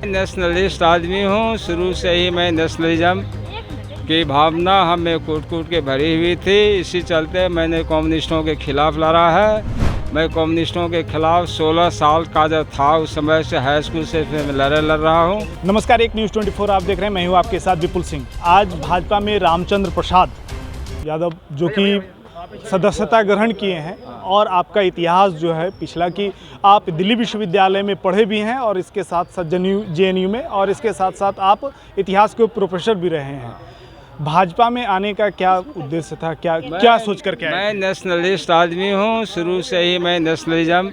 Nationalist आदमी हूँ। शुरू से ही मैं नेशनलिज्म की भावना हमें कूट कूट के भरी हुई थी। इसी चलते मैंने कम्युनिस्टों के खिलाफ लड़ा है। मैं कम्युनिस्टों के खिलाफ 16 साल का जब था उस समय से हाई स्कूल से फिर मैं लड़ रहा हूँ। नमस्कार, एक न्यूज़ 24 आप देख रहे हैं। मैं हूँ आपके साथ विपुल सिंह। आज भाजपा में रामचंद्र प्रसाद यादव जो कि सदस्यता ग्रहण किए हैं और आपका इतिहास जो है पिछला कि आप दिल्ली विश्वविद्यालय में पढ़े भी हैं और इसके साथ साथ JNU में, और इसके साथ साथ आप इतिहास के प्रोफेसर भी रहे हैं। भाजपा में आने का क्या उद्देश्य था, क्या सोच कर के मैं नेशनलिस्ट आदमी हूँ। शुरू से ही मैं नेशनलिज्म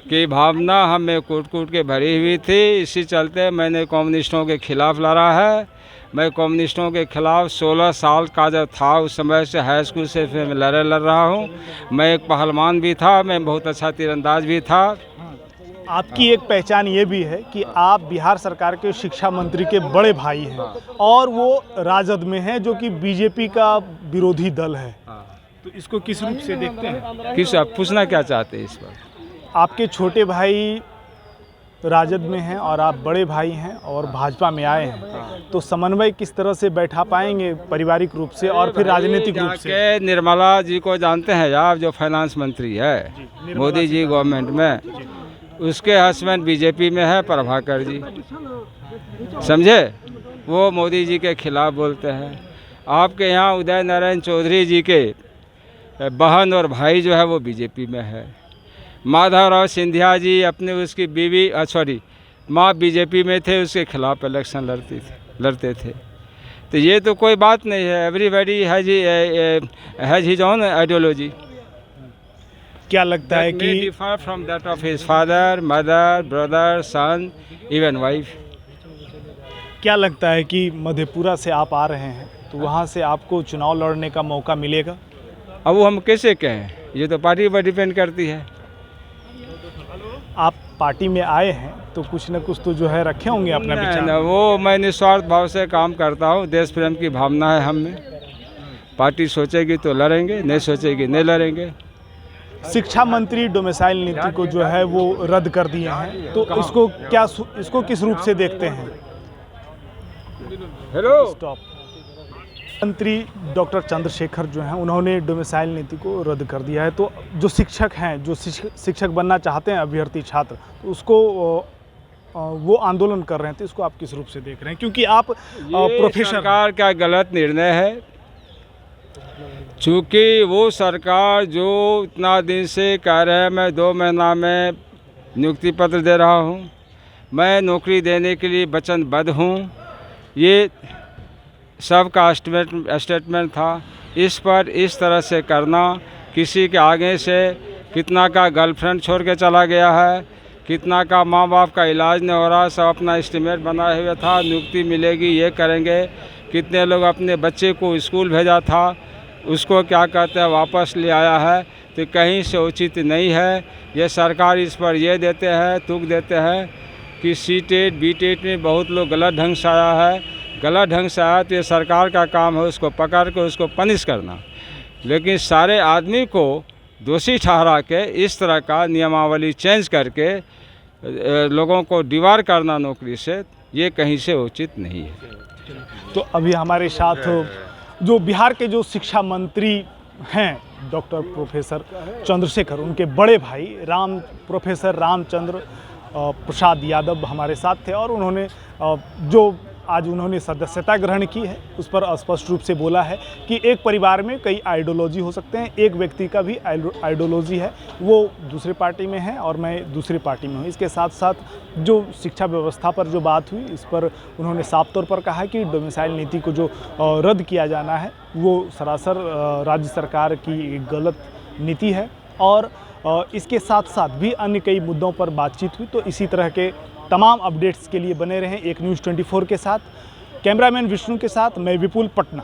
की भावना हमें कूट कूट के भरी हुई थी। इसी चलते मैंने कम्युनिस्टों के खिलाफ लड़ा है। मैं कम्युनिस्टों के खिलाफ 16 साल का जब था उस समय से हाई स्कूल से फिर मैं लड़ रहा हूँ। मैं एक पहलवान भी था, मैं बहुत अच्छा तीरंदाज भी था। आपकी एक पहचान ये भी है कि आप बिहार सरकार के शिक्षा मंत्री के बड़े भाई हैं और वो राजद में हैं जो कि बीजेपी का विरोधी दल है। तो इसको किस रूप से देखते हैं? किस आप पूछना क्या चाहते हैं इस पर? आपके छोटे भाई राजद में हैं और आप बड़े भाई हैं और भाजपा में आए हैं, तो समन्वय किस तरह से बैठा पाएंगे पारिवारिक रूप से और फिर राजनीतिक रूप से? निर्मला जी को जानते हैं आप, जो फाइनेंस मंत्री है मोदी जी गवर्नमेंट में, उसके हस्बैंड बीजेपी में है प्रभाकर जी, समझे। वो मोदी जी के खिलाफ बोलते हैं। आपके यहाँ उदय नारायण चौधरी जी के बहन और भाई जो है वो बीजेपी में है। माधवराव सिंधिया जी अपने उसकी बीवी माँ बीजेपी में थे, उसके खिलाफ इलेक्शन लड़ते थे। तो ये तो कोई बात नहीं है। Everybody has his own ideology. क्या लगता है कि differ from that of his father, mother, brother, son, even wife? क्या लगता है कि मधेपुरा से आप आ रहे हैं तो वहाँ से आपको चुनाव लड़ने का मौका मिलेगा? अब वो हम कैसे कहें, ये तो पार्टी पर डिपेंड करती है। आप पार्टी में आए हैं तो कुछ न कुछ तो जो है रखे होंगे अपना विचार। वो मैं निस्वार्थ भाव से काम करता हूँ। देश प्रेम की भावना है हम में। पार्टी सोचेगी तो लड़ेंगे, नहीं सोचेगी नहीं लड़ेंगे। शिक्षा मंत्री डोमिसाइल नीति को जो है वो रद्द कर दिए हैं, तो इसको किस रूप से देखते हैं? Hello stop. मंत्री डॉक्टर चंद्रशेखर जो हैं उन्होंने डोमिसाइल नीति को रद्द कर दिया है। तो जो शिक्षक हैं, जो शिक्षक बनना चाहते हैं अभ्यर्थी छात्र, तो उसको वो आंदोलन कर रहे हैं, तो इसको आप किस रूप से देख रहे हैं? क्योंकि आप प्रोफेसर। सरकार का गलत निर्णय है। चूँकि वो सरकार जो इतना दिन से कह रहे हैं मैं 2 महीना में नियुक्ति पत्र दे रहा हूँ, मैं नौकरी देने के लिए वचनबद्ध हूँ, ये सबका स्टेटमेंट था। इस पर इस तरह से करना, किसी के आगे से कितना का गर्लफ्रेंड छोड़ के चला गया है, कितना का माँ बाप का इलाज नहीं हो रहा, सब अपना एस्टिमेट बनाए हुए था, नियुक्ति मिलेगी ये करेंगे। कितने लोग अपने बच्चे को स्कूल भेजा था, उसको क्या कहते हैं वापस ले आया है। तो कहीं से उचित नहीं है। ये सरकार इस पर ये देते हैं, तुक देते हैं कि C-TET B-TET में बहुत लोग गलत ढंग से आया है। गलत ढंग से आया तो ये सरकार का काम है उसको पकड़ के उसको पनिश करना। लेकिन सारे आदमी को दोषी ठहरा के इस तरह का नियमावली चेंज करके लोगों को डिबार करना नौकरी से, ये कहीं से उचित नहीं है। तो अभी हमारे साथ जो बिहार के जो शिक्षा मंत्री हैं डॉक्टर प्रोफेसर चंद्रशेखर, उनके बड़े भाई प्रोफेसर रामचंद्र प्रसाद यादव हमारे साथ थे और उन्होंने जो आज उन्होंने सदस्यता ग्रहण की है उस पर स्पष्ट रूप से बोला है कि एक परिवार में कई आइडियोलॉजी हो सकते हैं। एक व्यक्ति का भी आइडियोलॉजी है, वो दूसरी पार्टी में है और मैं दूसरी पार्टी में हूँ। इसके साथ साथ जो शिक्षा व्यवस्था पर जो बात हुई, इस पर उन्होंने साफ तौर पर कहा कि डोमिसाइल नीति को जो रद्द किया जाना है वो सरासर राज्य सरकार की गलत नीति है। और इसके साथ साथ भी अन्य कई मुद्दों पर बातचीत हुई। तो इसी तरह के तमाम अपडेट्स के लिए बने रहें एक न्यूज़ 24 के साथ। कैमरामैन विष्णु के साथ मैं विपुल, पटना।